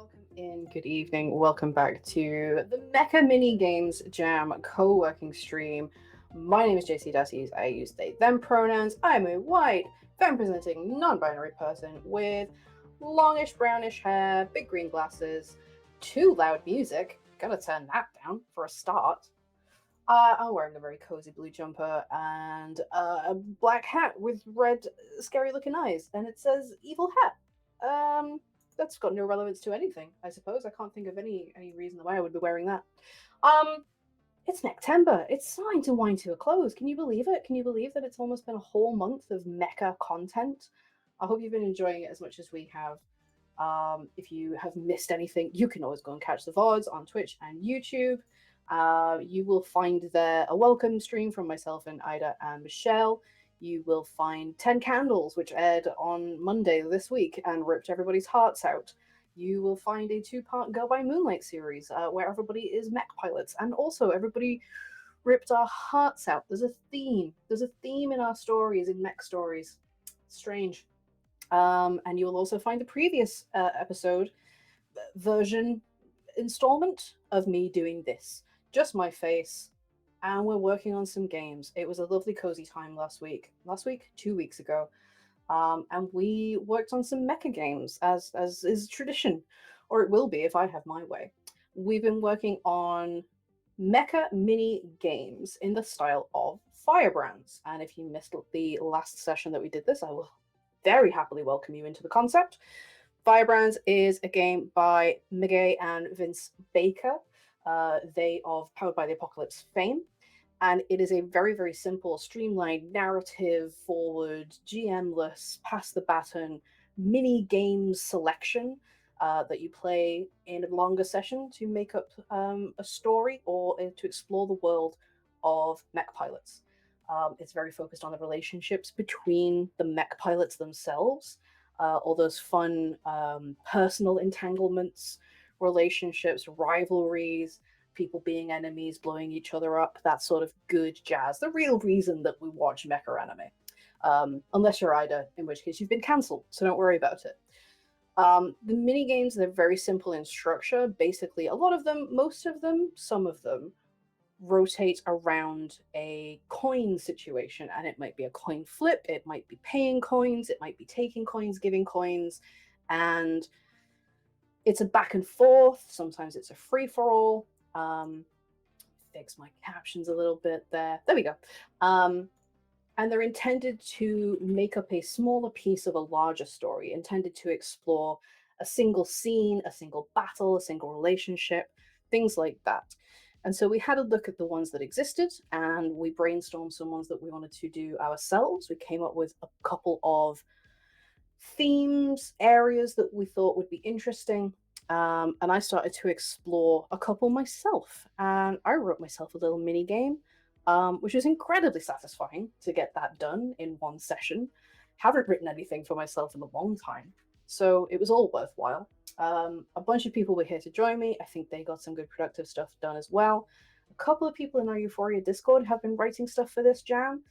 Welcome in, good evening, welcome back to the Mecha Mini Games Jam co-working stream. My name is JC Dassies, I use they, them pronouns. I'm a white, femme-presenting, non-binary person with longish brownish hair, big green glasses, too loud music, gotta turn that down for a start. I'm wearing a very cozy blue jumper and a black hat with red, scary-looking eyes, and it says "evil hat." That's got no relevance to anything, I suppose. I can't think of any reason why I would be wearing that. Um, it's MECHtember. It's starting to wind to a close. Can you believe it? Can you believe that it's almost been a whole month of mecha content? I hope you've been enjoying it as much as we have. If you have missed anything, you can always go and catch the VODs on Twitch and YouTube. You will find there a welcome stream from myself and Ida and Michelle. You will find 10 Candles, which aired on Monday this week and ripped everybody's hearts out. You will find a two-part Go by Moonlight series where everybody is mech pilots, and also everybody ripped our hearts out. There's a theme. There's a theme in our stories, in mech stories. Strange. And you will also find the previous episode version installment of me doing this. Just my face, and we're working on some games. It was a lovely cozy time last week. 2 weeks ago. And we worked on some mecha games, as is tradition, or it will be if I have my way. We've been working on mecha mini games in the style of Firebrands. And if you missed the last session that we did this, I will very happily welcome you into the concept. Firebrands is a game by Miguel and Vince Baker, they of Powered by the Apocalypse fame. And it is a very, very simple, streamlined, narrative forward, GM-less, pass the baton, mini games selection that you play in a longer session to make up a story or to explore the world of mech pilots. It's very focused on the relationships between the mech pilots themselves, all those fun personal entanglements, relationships, rivalries, people being enemies, blowing each other up, that sort of good jazz. The real reason that we watch mecha anime. Unless you're Ida, in which case you've been cancelled, so don't worry about it. The mini games, they're very simple in structure. Basically, a lot of them, most of them, some of them, rotate around a coin situation, and it might be a coin flip, it might be paying coins, it might be taking coins, giving coins, and it's a back and forth. Sometimes it's a free-for-all. Fix my captions a little bit there. There we go. And they're intended to make up a smaller piece of a larger story, intended to explore a single scene, a single battle, a single relationship, things like that. And so we had a look at the ones that existed, and we brainstormed some ones that we wanted to do ourselves. We came up with a couple of themes, areas that we thought would be interesting. And I started to explore a couple myself. And I wrote myself a little mini game, which was incredibly satisfying to get that done in one session. Haven't written anything for myself in a long time, so it was all worthwhile. A bunch of people were here to join me. I think they got some good productive stuff done as well. A couple of people in our EUphoria Discord have been writing stuff for this jam.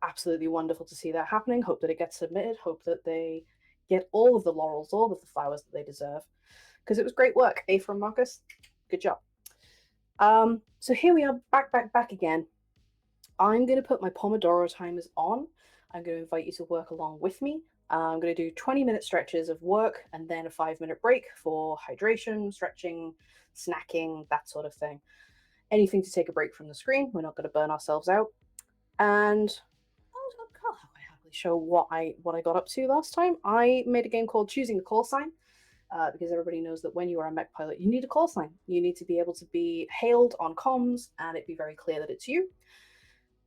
Absolutely wonderful to see that happening. Hope that it gets submitted. Hope that they get all of the laurels, all of the flowers that they deserve, because it was great work. A from Marcus, good job. So here we are, back again. I'm going to put my Pomodoro timers on. I'm going to invite you to work along with me. I'm going to do 20-minute stretches of work and then a 5-minute break for hydration, stretching, snacking, that sort of thing. Anything to take a break from the screen. We're not going to burn ourselves out. And I'll happily show what I got up to last time. I made a game called Choosing a Call Sign, because everybody knows that when you are a mech pilot, you need a call sign. You need to be able to be hailed on comms and it be very clear that it's you.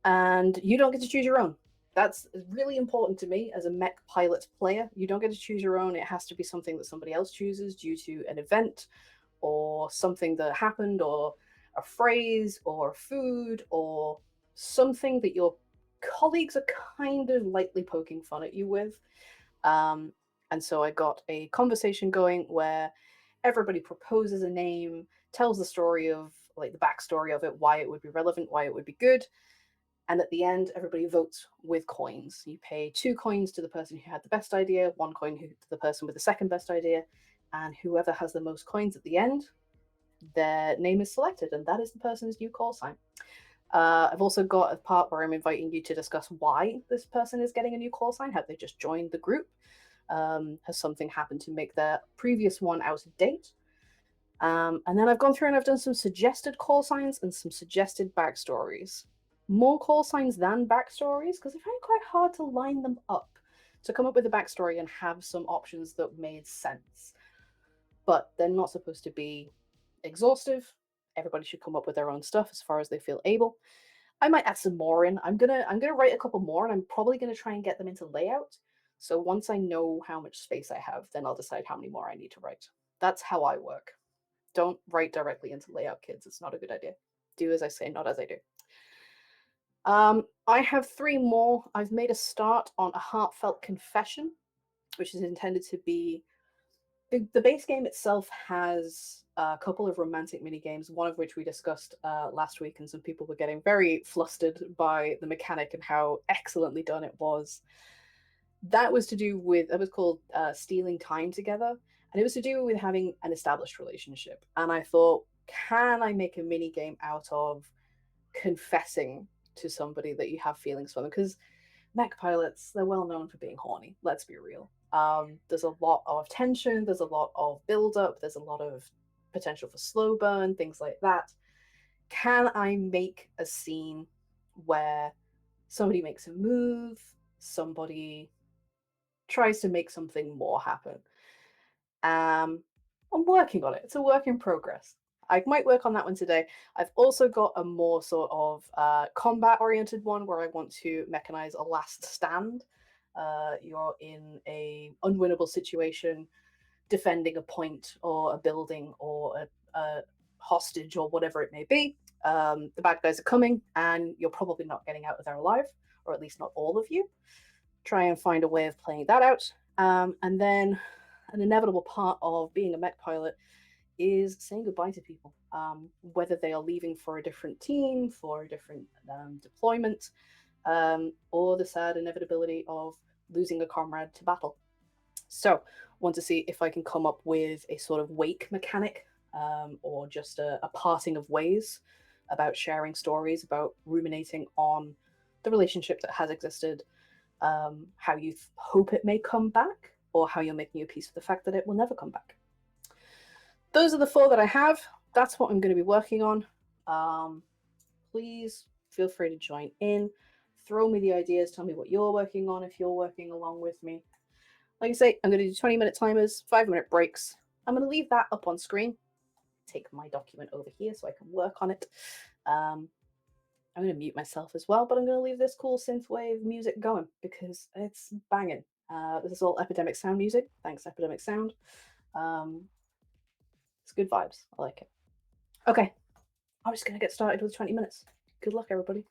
And you don't get to choose your own. That's really important to me as a mech pilot player. You don't get to choose your own. It has to be something that somebody else chooses due to an event or something that happened or a phrase or food or something that your colleagues are kind of lightly poking fun at you with. And so I got a conversation going where everybody proposes a name, tells the story of, like, the backstory of it, why it would be relevant, why it would be good. And at the end, everybody votes with coins. You pay 2 coins to the person who had the best idea, 1 coin to the person with the second best idea, and whoever has the most coins at the end, their name is selected, and that is the person's new call sign. I've also got a part where I'm inviting you to discuss why this person is getting a new call sign. Have they just joined the group? Has something happened to make their previous one out of date? And then I've gone through and I've done some suggested call signs and some suggested backstories. More call signs than backstories, because I find it quite hard to line them up, to come up with a backstory and have some options that made sense. But they're not supposed to be exhaustive. Everybody should come up with their own stuff as far as they feel able. I might add some more in. I'm gonna write a couple more, and I'm probably gonna try and get them into layout. So once I know how much space I have, then I'll decide how many more I need to write. That's how I work. Don't write directly into layout, kids. It's not a good idea. Do as I say, not as I do. I have 3 more. I've made a start on a heartfelt confession, which is intended to be... The base game itself has a couple of romantic mini games, one of which we discussed last week, and some people were getting very flustered by the mechanic and how excellently done it was. That was to do with... it was called Stealing Time Together, and it was to do with having an established relationship. And I thought, can I make a mini game out of confessing to somebody that you have feelings for them? Because mech pilots, they're well known for being horny. Let's be real. There's a lot of tension, there's a lot of build-up, there's a lot of potential for slow burn, things like that. Can I make a scene where somebody makes a move, somebody tries to make something more happen? I'm working on it. It's a work in progress. I might work on that one today. I've also got a more sort of combat-oriented one where I want to mechanize a last stand. You're in a unwinnable situation, defending a point or a building or a hostage or whatever it may be. The bad guys are coming, and you're probably not getting out of there alive, or at least not all of you. Try and find a way of playing that out. And then an inevitable part of being a mech pilot is saying goodbye to people, whether they are leaving for a different team, for a different deployment, or the sad inevitability of losing a comrade to battle. So, want to see if I can come up with a sort of wake mechanic, or just a parting of ways about sharing stories, about ruminating on the relationship that has existed, how you hope it may come back, or how you're making your peace with the fact that it will never come back. Those are the 4 that I have. That's what I'm going to be working on. Please feel free to join in. Throw me the ideas. Tell me what you're working on if you're working along with me. Like I say, I'm going to do 20-minute timers, 5-minute breaks. I'm going to leave that up on screen. Take my document over here so I can work on it. I'm going to mute myself as well, but I'm going to leave this cool synthwave music going because it's banging. This is all Epidemic Sound music. Thanks, Epidemic Sound. It's good vibes. I like it. Okay, I'm just going to get started with 20 minutes. Good luck, everybody.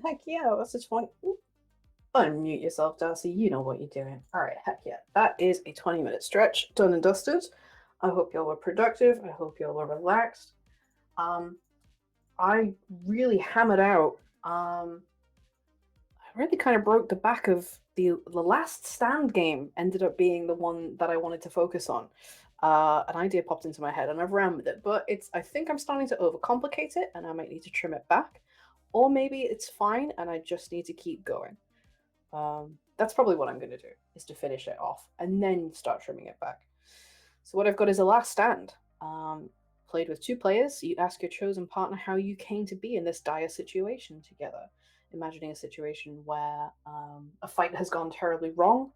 Heck yeah, that's a 20. Ooh. Unmute yourself, Darcy. You know what you're doing. All right, heck yeah. That is a 20-minute stretch, done and dusted. I hope y'all were productive. I hope y'all were relaxed. I really hammered out. I really kind of broke the back of the last stand game. Ended up being the one that I wanted to focus on. An idea popped into my head and I've ran with it, but I think I'm starting to overcomplicate it and I might need to trim it back. Or maybe it's fine and I just need to keep going. That's probably what I'm going to do, is to finish it off and then start trimming it back. So what I've got is a last stand. Played with 2 players. You ask your chosen partner how you came to be in this dire situation together. Imagining a situation where a fight has gone terribly wrong.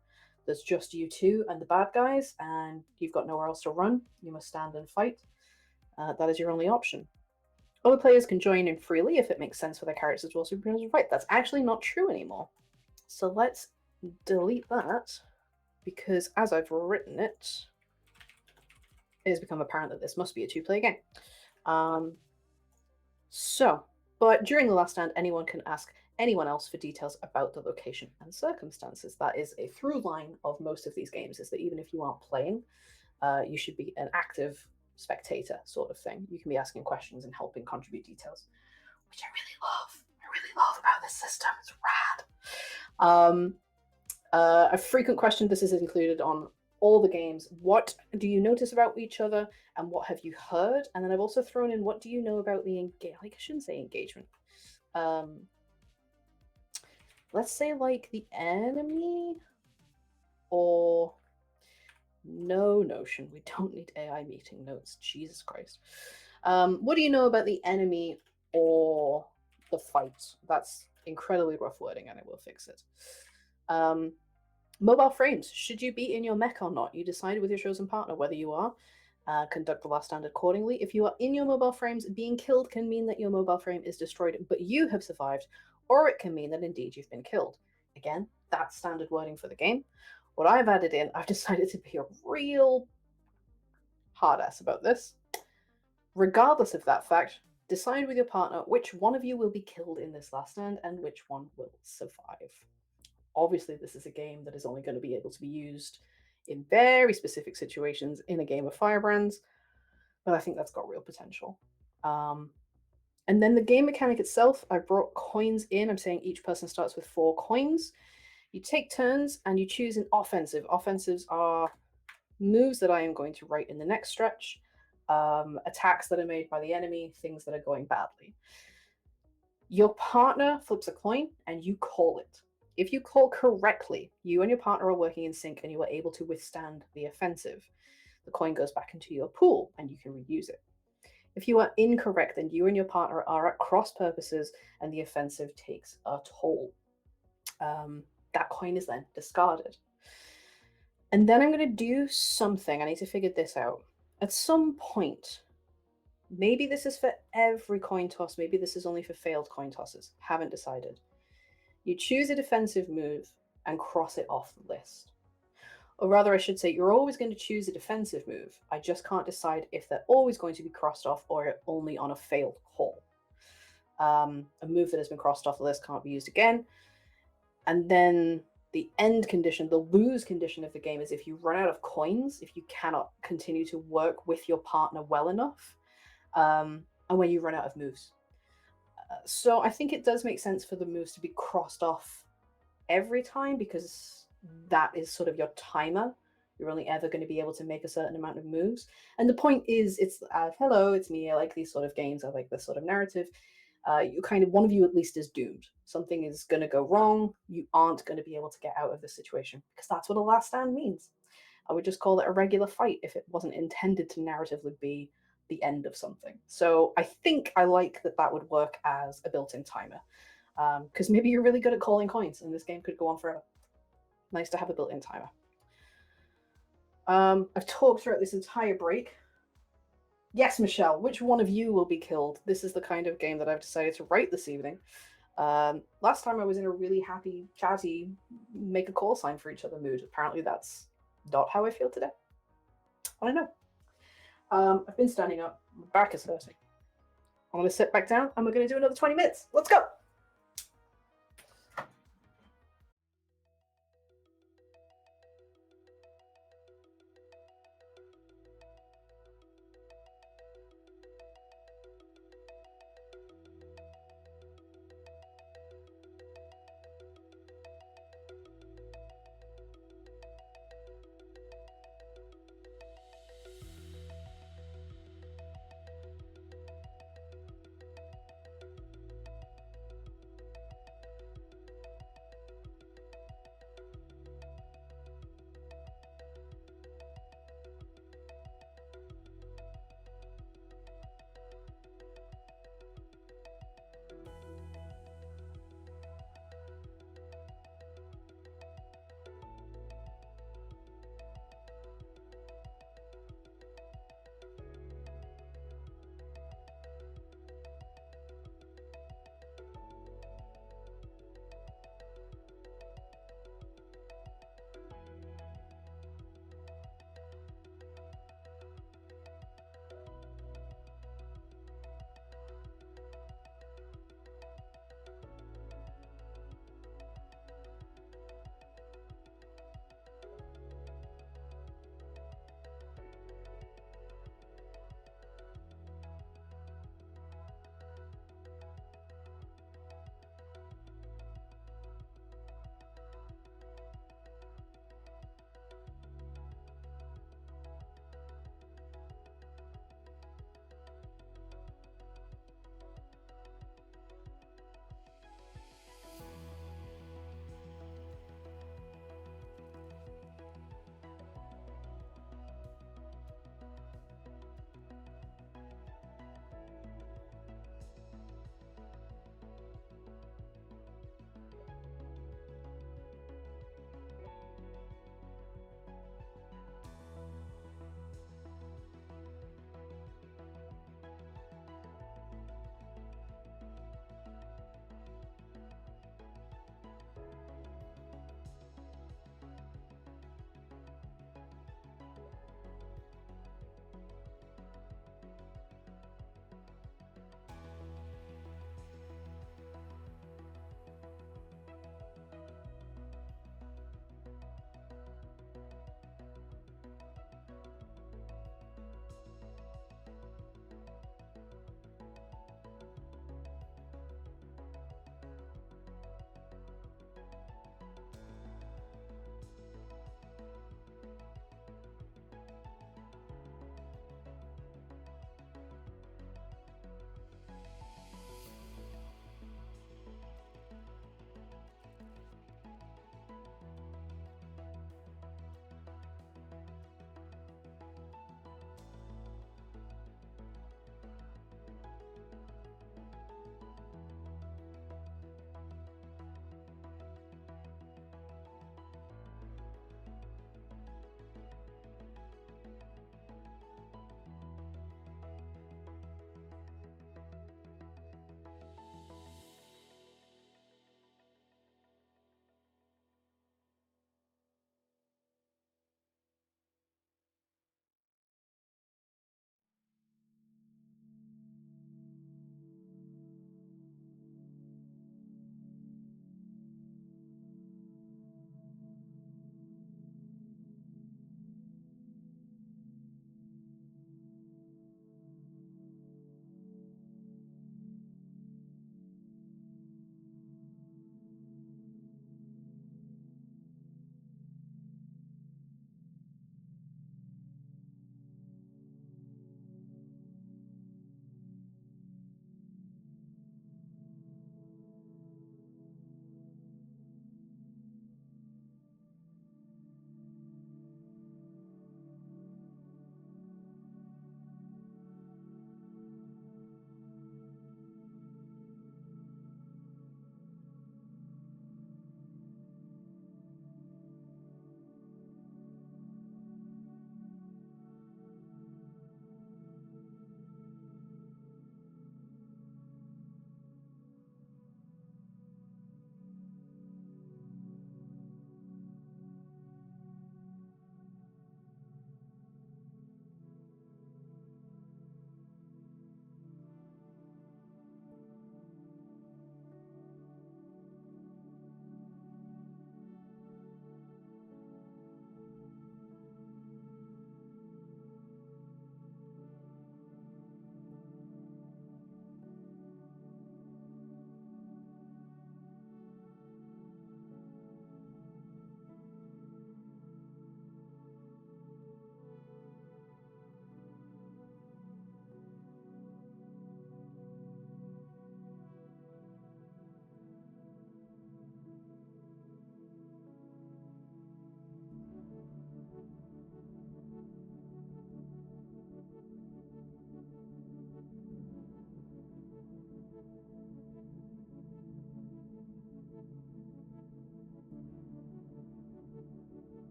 There's just you two and the bad guys, and you've got nowhere else to run. You must stand and fight. That is your only option. Other players can join in freely if it makes sense for their characters as well. So right, that's actually not true anymore. So let's delete that, because as I've written it, it has become apparent that this must be a 2-player game. But during the last stand, anyone can ask anyone else for details about the location and circumstances. That is a through line of most of these games, is that even if you aren't playing, you should be an active spectator sort of thing. You can be asking questions and helping contribute details, which I really love. I really love about this system. It's rad. A frequent question, this is included on all the games. What do you notice about each other, and what have you heard? And then I've also thrown in, what do you know about the I shouldn't say engagement. Let's say like the enemy, or no notion. We don't need AI meeting notes. Jesus Christ. What do you know about the enemy or the fight? That's incredibly rough wording, and I will fix it. Mobile frames. Should you be in your mech or not? You decide with your chosen partner whether you are. Conduct the last stand accordingly. If you are in your mobile frames, being killed can mean that your mobile frame is destroyed, but you have survived, or it can mean that indeed you've been killed. Again, that's standard wording for the game. What I've added in, I've decided to be a real hard ass about this. Regardless of that fact, decide with your partner which one of you will be killed in this last stand and which one will survive. Obviously, this is a game that is only going to be able to be used in very specific situations in a game of Firebrands, but I think that's got real potential. And then the game mechanic itself, I brought coins in. I'm saying each person starts with 4 coins. You take turns and you choose an offensive. Offensives are moves that I am going to write in the next stretch, attacks that are made by the enemy, things that are going badly. Your partner flips a coin and you call it. If you call correctly, you and your partner are working in sync and you are able to withstand the offensive. The coin goes back into your pool and you can reuse it. If you are incorrect, then you and your partner are at cross purposes and the offensive takes a toll. That coin is then discarded. And then I'm going to do something. I need to figure this out. At some point, maybe this is for every coin toss, maybe this is only for failed coin tosses. Haven't decided. You choose a defensive move and cross it off the list. Or rather, I should say, you're always going to choose a defensive move. I just can't decide if they're always going to be crossed off or only on a failed call. A move that has been crossed off the list can't be used again. And then the end condition, the lose condition of the game, is if you run out of coins, if you cannot continue to work with your partner well enough, and when you run out of moves. So I think it does make sense for the moves to be crossed off every time, because that is sort of your timer. You're only ever going to be able to make a certain amount of moves. And the point is, it's hello, it's me. I like these sort of games. I like this sort of narrative. You kind of, one of you at least is doomed. Something is going to go wrong. You aren't going to be able to get out of the situation, because that's what a last stand means. I would just call it a regular fight if it wasn't intended to narratively be the end of something. So I think I like that would work as a built-in timer, because maybe you're really good at calling coins and this game could go on forever. Nice to have a built-in timer. I've talked throughout this entire break. Yes, Michelle, which one of you will be killed? This is the kind of game that I've decided to write this evening. Last time I was in a really happy, chatty, make a call sign for each other mood. Apparently that's not how I feel today. I don't know. I've been standing up. My back is hurting. I'm going to sit back down and we're going to do another 20 minutes. Let's go.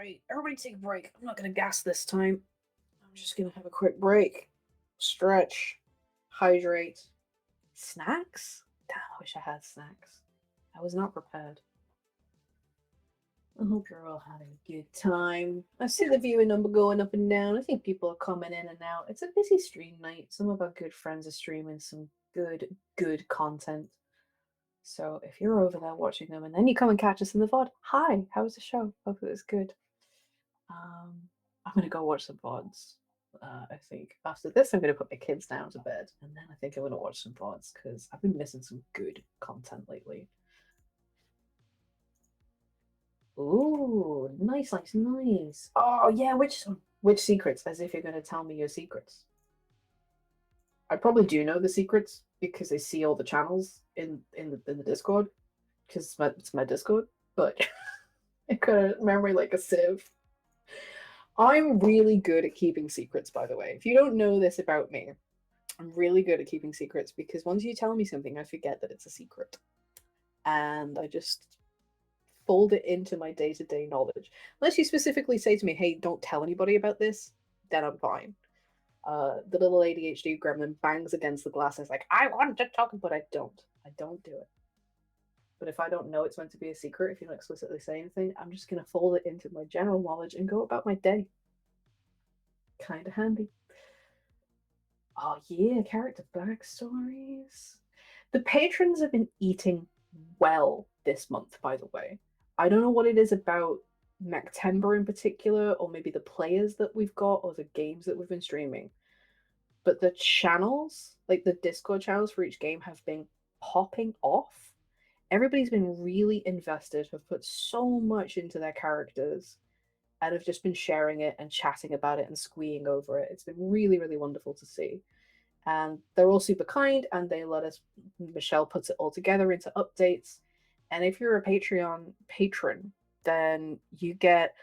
Alright, everybody take a break. I'm not gonna gas this time. I'm just gonna have a quick break. Stretch. Hydrate. Snacks? Damn, I wish I had snacks. I was not prepared. I hope you're all having a good time. I see the viewer number going up and down. I think people are coming in and out. It's a busy stream night. Some of our good friends are streaming some good content. So if you're over there watching them and then you come and catch us in the VOD, hi, how was the show? Hope it was good. I'm gonna go watch some VODs. I think after this, I'm gonna put my kids down to bed, and then I think I'm gonna watch some VODs because I've been missing some good content lately. Ooh, nice. Oh yeah, which secrets? As if you're gonna tell me your secrets. I probably do know the secrets because I see all the channels in the Discord because it's my Discord, but I couldn't memory like a sieve. I'm really good at keeping secrets, by the way. If you don't know this about me, I'm really good at keeping secrets because once you tell me something, I forget that it's a secret. And I just fold it into my day-to-day knowledge. Unless you specifically say to me, hey, don't tell anybody about this, then I'm fine. The little ADHD gremlin bangs against the glass and is like, I want to talk, but I don't. I don't do it. But if I don't know it's meant to be a secret, if you don't explicitly say anything, I'm just going to fold it into my general knowledge and go about my day. Kind of handy. Oh yeah, character backstories. The patrons have been eating well this month, by the way. I don't know what it is about MECHtember in particular, or maybe the players that we've got, or the games that we've been streaming. But the channels, like the Discord channels for each game, have been popping off. Everybody's been really invested, have put so much into their characters, and have just been sharing it and chatting about it and squeeing over it. It's been really, really wonderful to see. And they're all super kind, and they let us, Michelle puts it all together into updates. And if you're a Patreon patron, then you get,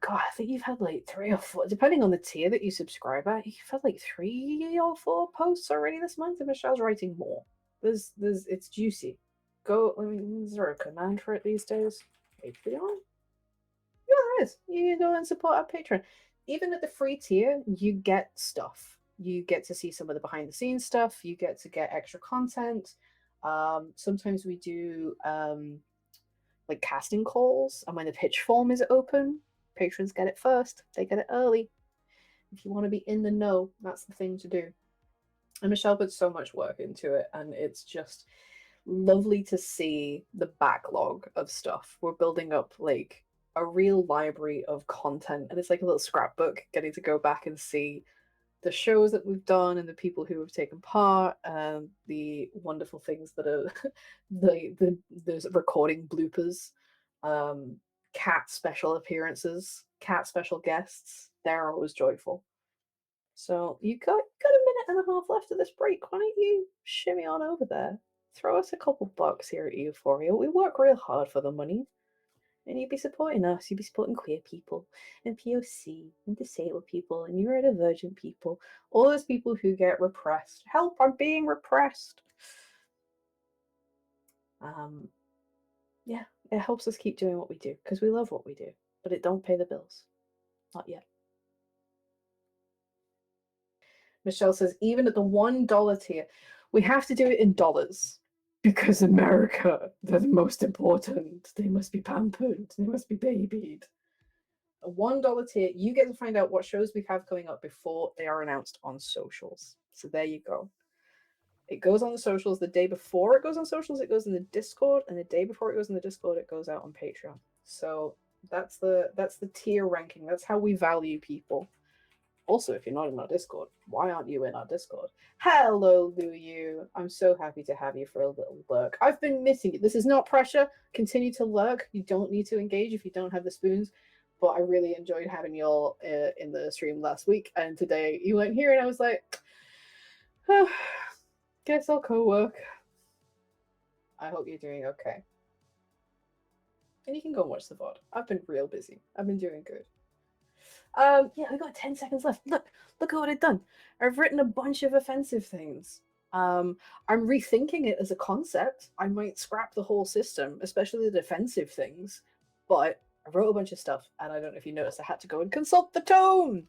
God, I think you've had like 3 or 4, depending on the tier that you subscribe at, you've had like 3 or 4 posts already this month, and Michelle's writing more. It's juicy. Go, I mean, is there a command for it these days? Patreon? Yeah, there is. You go and support our Patreon. Even at the free tier, you get stuff. You get to see some of the behind the scenes stuff. You get to get extra content. Sometimes we do like casting calls, and when the pitch form is open, patrons get it first. They get it early. If you want to be in the know, that's the thing to do. And Michelle puts so much work into it, and it's just lovely to see the backlog of stuff. We're building up like a real library of content, and it's like a little scrapbook getting to go back and see the shows that we've done and the people who have taken part, and the wonderful things that are there's recording bloopers, cat special appearances, cat special guests. They're always joyful. So you got a minute and a half left of this break. Why don't you shimmy on over there? Throw us a couple bucks here at EUphoria. We work real hard for the money. And you'd be supporting us, you'd be supporting queer people, and POC, and disabled people, and neurodivergent people, all those people who get repressed. Help, I'm being repressed. Yeah, it helps us keep doing what we do, because we love what we do, but it don't pay the bills. Not yet. Michelle says, even at the $1 tier, we have to do it in dollars. Because America, they're the most important. They must be pampered. They must be babied. A $1 tier, you get to find out what shows we have coming up before they are announced on socials. So there you go. It goes on the socials the day before it goes on socials. It goes in the Discord, and the day before it goes in the Discord, it goes out on Patreon. So that's the tier ranking. That's how we value people. Also, if you're not in our Discord, why aren't you in our Discord? Hello, Luyu. I'm so happy to have you for a little lurk. I've been missing you. This is not pressure. Continue to lurk. You don't need to engage if you don't have the spoons. But I really enjoyed having you all in the stream last week. And today you weren't here, and I was like, oh, guess I'll co-work. I hope you're doing okay. And you can go and watch the VOD. I've been real busy. I've been doing good. Yeah, we got 10 seconds left. Look at what I've done. I've written a bunch of offensive things. I'm rethinking it as a concept. I might scrap the whole system, especially the defensive things, but I wrote a bunch of stuff, and I don't know if you noticed, I had to go and consult the tome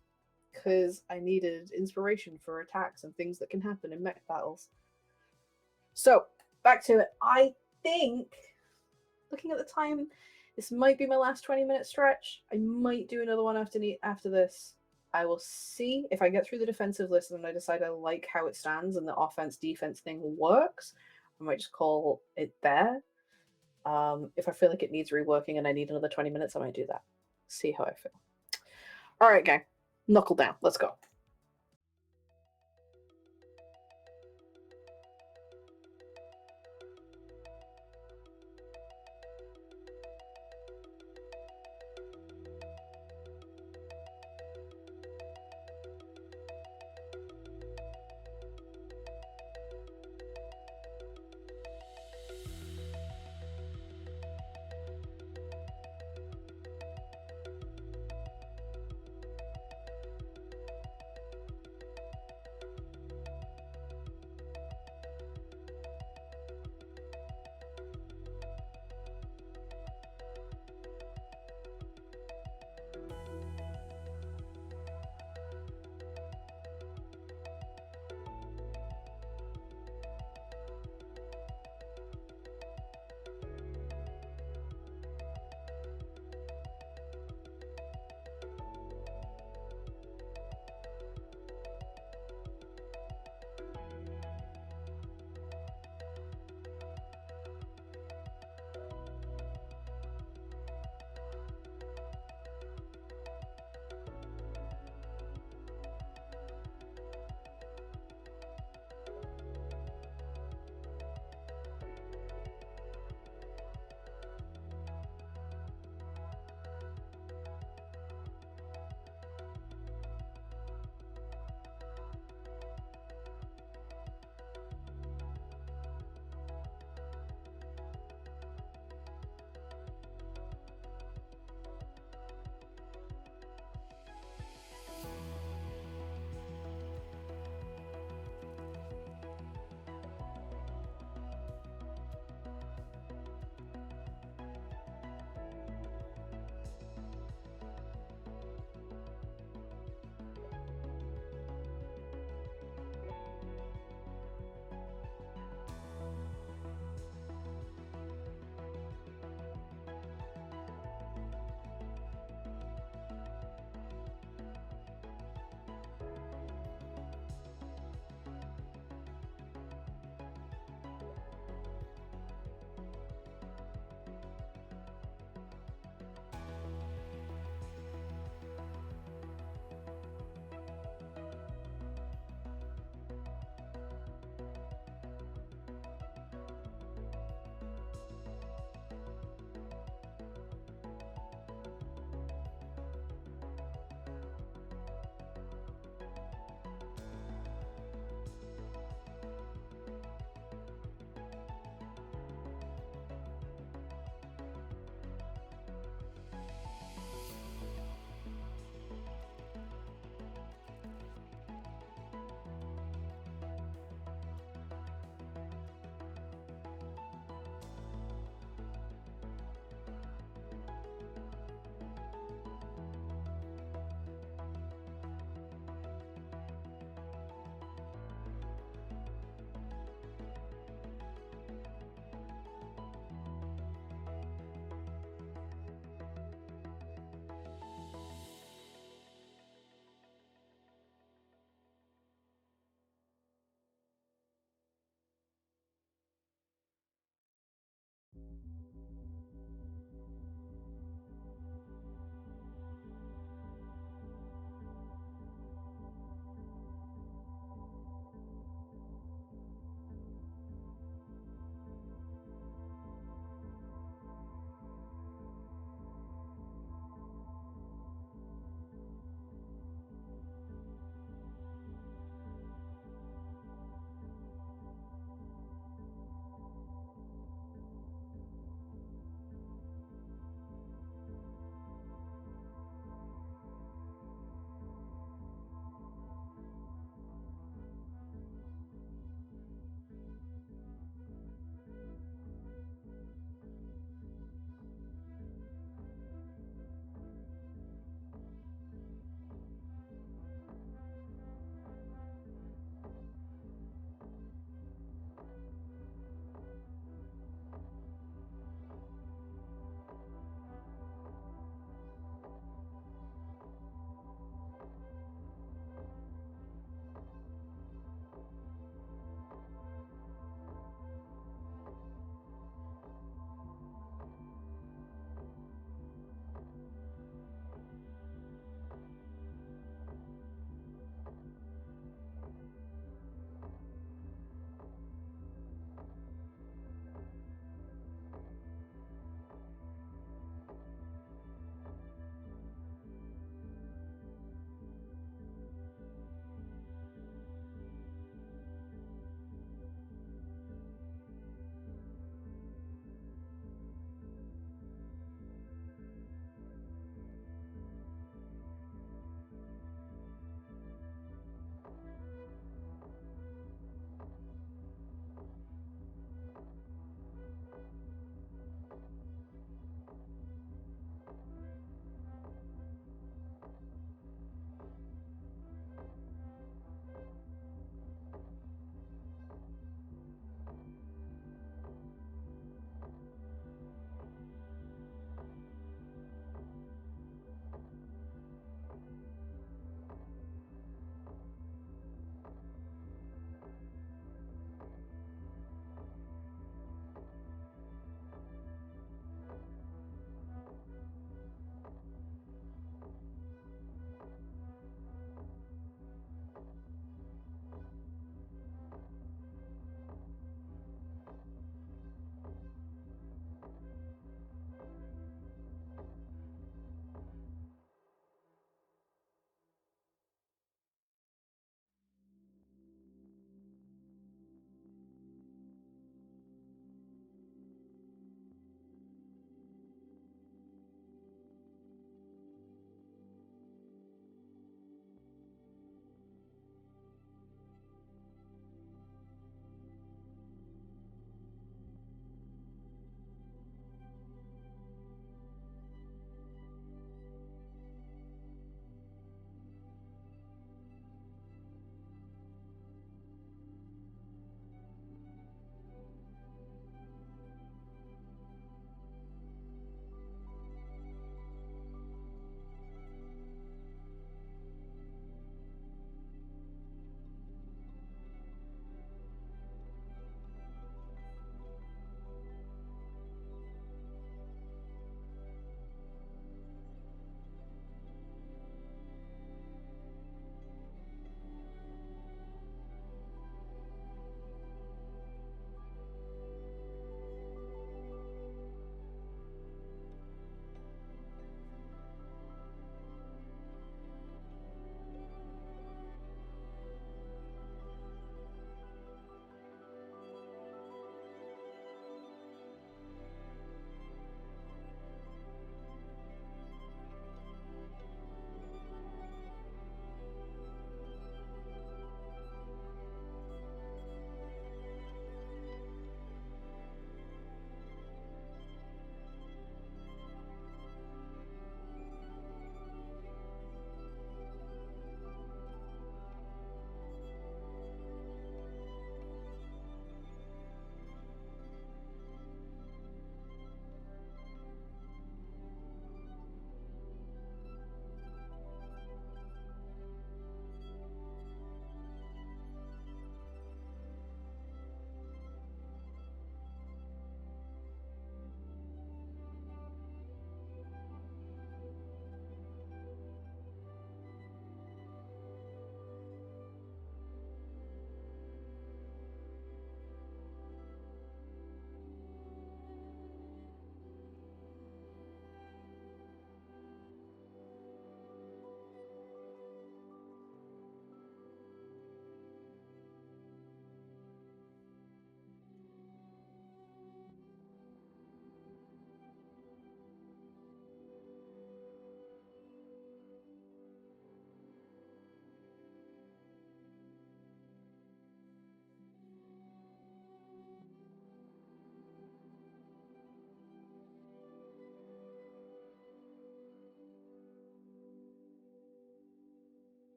because I needed inspiration for attacks and things that can happen in mech battles. So, back to it. I think, looking at the time, this might be my last 20-minute stretch. I might do another one after this. I will see if I get through the defensive list and I decide I like how it stands and the offense-defense thing works. I might just call it there. If I feel like it needs reworking and I need another 20 minutes, I might do that. See how I feel. All right, gang. Knuckle down. Let's go.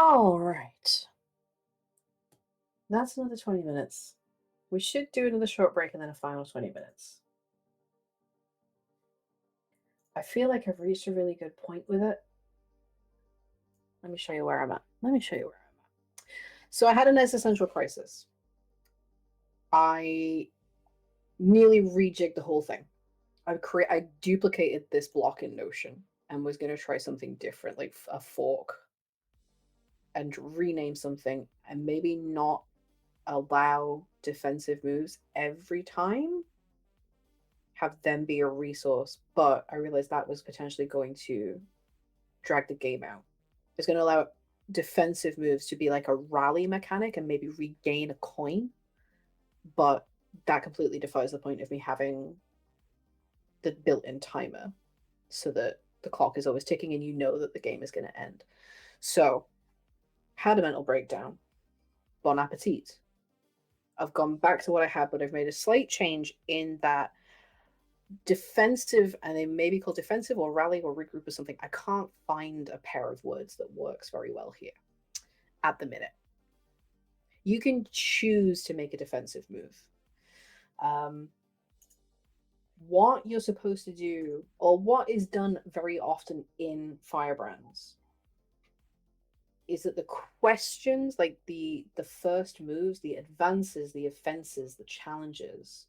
All right. That's another 20 minutes. We should do another short break and then a final 20 minutes. I feel like I've reached a really good point with it. Let me show you where I'm at. So I had an existential crisis. I nearly rejigged the whole thing. I duplicated this block in Notion and was going to try something different, like a fork, and rename something and maybe not allow defensive moves every time, have them be a resource. But I realized that was potentially going to drag the game out. It's going to allow defensive moves to be like a rally mechanic and maybe regain a coin, but that completely defies the point of me having the built-in timer so that the clock is always ticking and you know that the game is going to end. So, had a mental breakdown. Bon appetit. I've gone back to what I had, but I've made a slight change in that defensive, and they may be called defensive or rally or regroup or something. I can't find a pair of words that works very well here at the minute. You can choose to make a defensive move. What you're supposed to do, or what is done very often in Firebrands, is that the questions, like the first moves, the advances, the offenses, the challenges,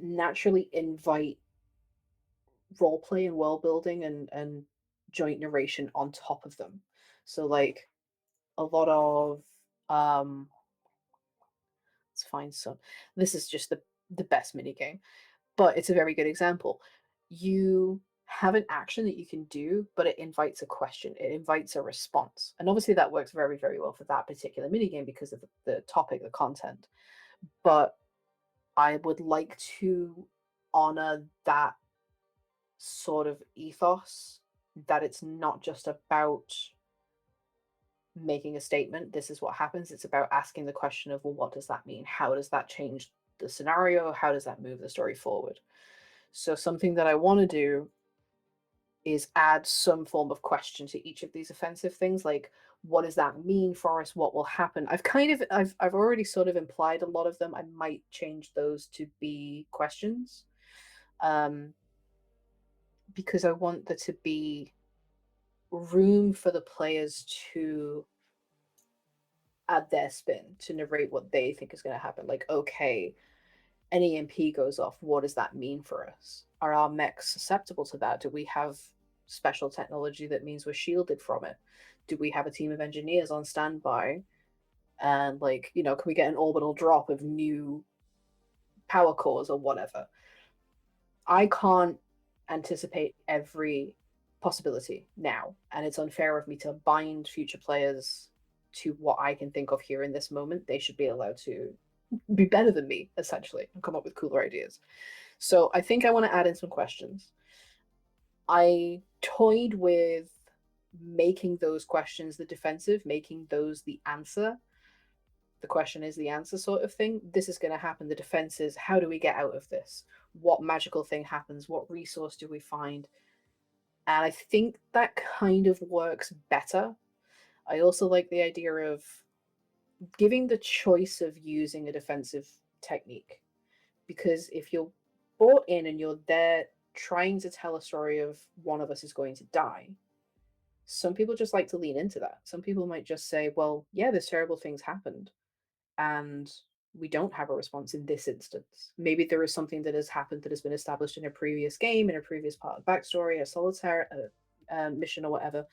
naturally invite roleplay and world building and joint narration on top of them. So like a lot of let's find some. This is just the best mini game, but it's a very good example. You have an action that you can do, but it invites a question. It invites a response, and obviously that works very very well for that particular mini game because of the topic, the content. But I would like to honor that sort of ethos, that it's not just about making a statement, this is what happens. It's about asking the question of, well, what does that mean? How does that change the scenario? How does that move the story forward? So something that I want to do is add some form of question to each of these offensive things, like what does that mean for us? What will happen? I've already sort of implied a lot of them. I might change those to be questions. Because I want there to be room for the players to add their spin, to narrate what they think is going to happen. Like, okay, an EMP goes off. What does that mean for us? Are our mechs susceptible to that? Do we have special technology that means we're shielded from it? Do we have a team of engineers on standby? And like, you know, can we get an orbital drop of new power cores or whatever? I can't anticipate every possibility now, and it's unfair of me to bind future players to what I can think of here in this moment. They should be allowed to be better than me, essentially, and come up with cooler ideas. So I think I want to add in some questions. I toyed with making those questions the defensive, making those the answer. The question is the answer sort of thing. This is going to happen. The defense is, how do we get out of this? What magical thing happens? What resource do we find? And I think that kind of works better. I also like the idea of giving the choice of using a defensive technique, because if you're bought in and you're there trying to tell a story of one of us is going to die, some people just like to lean into that. Some people might just say, well, yeah, this terrible things happened and we don't have a response in this instance. Maybe there is something that has happened that has been established in a previous game, in a previous part of backstory, a solitaire mission or whatever,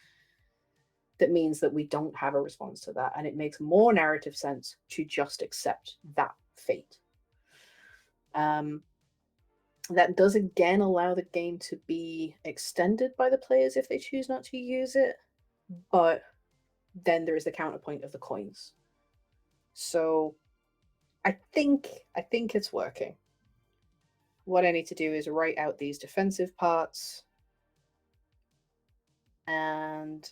that means that we don't have a response to that. And it makes more narrative sense to just accept that fate. That does again allow the game to be extended by the players if they choose not to use it, but then there is the counterpoint of the coins. So I think it's working. What I need to do is write out these defensive parts, and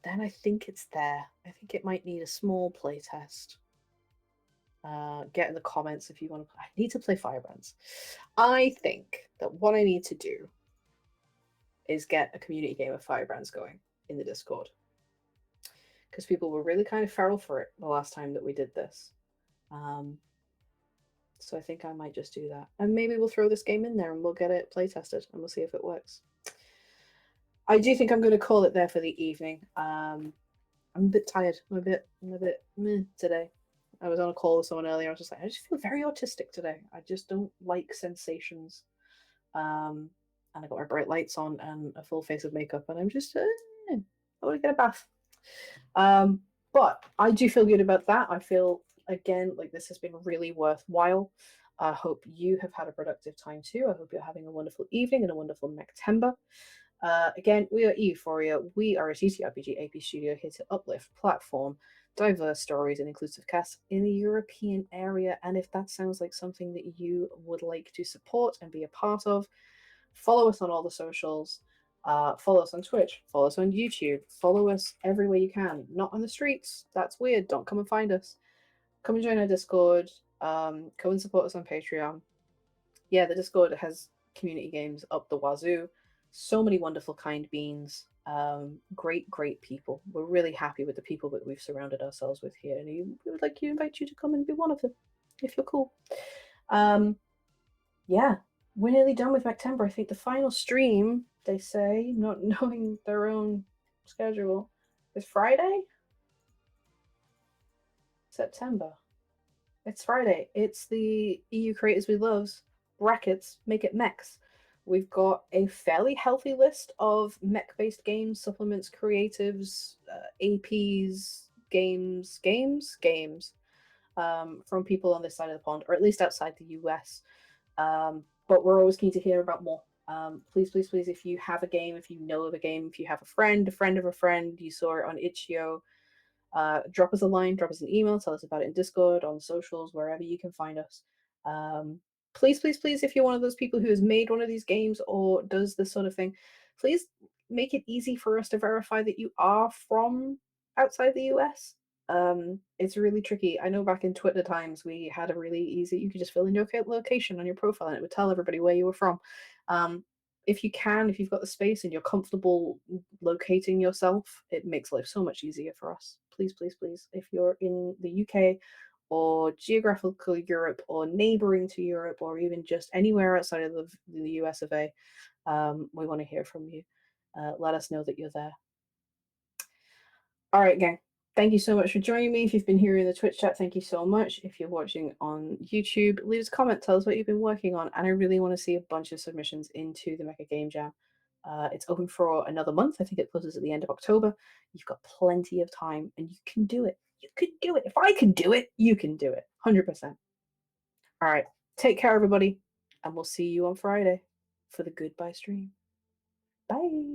then I think it's there. I think it might need a small play test. Get in the comments if you want to. I need to play Firebrands. I think that what I need to do is get a community game of Firebrands going in the Discord. because people were really kind of feral for it the last time that we did this. So I think I might just do that. And maybe we'll throw this game in there and we'll get it play tested and we'll see if it works. I do think I'm going to call it there for the evening. I'm a bit tired. I'm a bit meh today. I was on a call with someone earlier. I was just like, I just feel very autistic today. I just don't like sensations. And I got my bright lights on and a full face of makeup, and I'm just, I want to get a bath. But I do feel good about that. I feel, again, like this has been really worthwhile. I hope you have had a productive time too. I hope you're having a wonderful evening and a wonderful MECHtember. Again, we are EUphoria. We are a TTRPG AP studio here to uplift, platform, diverse stories, and inclusive casts in the European area. And if that sounds like something that you would like to support and be a part of, follow us on all the socials. Follow us on Twitch. Follow us on YouTube. Follow us everywhere you can. Not on the streets. That's weird. Don't come and find us. Come and join our Discord. Come and support us on Patreon. Yeah, the Discord has community games up the wazoo. So many wonderful kind beans. Great people. We're really happy with the people that we've surrounded ourselves with here, and we would like to invite you to come and be one of them if you're cool. Yeah, we're nearly done with MECHtember. I think the final stream, they say, not knowing their own schedule, is Friday? September. It's Friday. It's the EU Creators We Loves brackets Make It Mechs. We've got a fairly healthy list of mech-based games, supplements, creatives, APs, games from people on this side of the pond, or at least outside the US. But we're always keen to hear about more. Please, if you have a game, if you know of a game, if you have a friend of a friend, you saw it on itch.io, drop us a line, drop us an email, tell us about it in Discord, on socials, wherever you can find us. Please, if you're one of those people who has made one of these games or does this sort of thing, please make it easy for us to verify that you are from outside the US. It's really tricky. I know back in Twitter times we had a really easy, you could just fill in your location on your profile and it would tell everybody where you were from. If you can, if you've got the space and you're comfortable locating yourself, it makes life so much easier for us. Please, if you're in the UK or geographical Europe or neighboring to Europe or even just anywhere outside of the US of A, we want to hear from you. Let us know that you're there. All right, gang. Thank you so much for joining me. If you've been here in the Twitch chat, thank you so much. If you're watching on YouTube, leave us a comment. Tell us what you've been working on. And I really want to see a bunch of submissions into the Mecha Game Jam. It's open for another month. I think it closes at the end of October. You've got plenty of time and you can do it. You could do it. If I can do it, you can do it. 100%. All right. Take care, everybody. And we'll see you on Friday for the goodbye stream. Bye.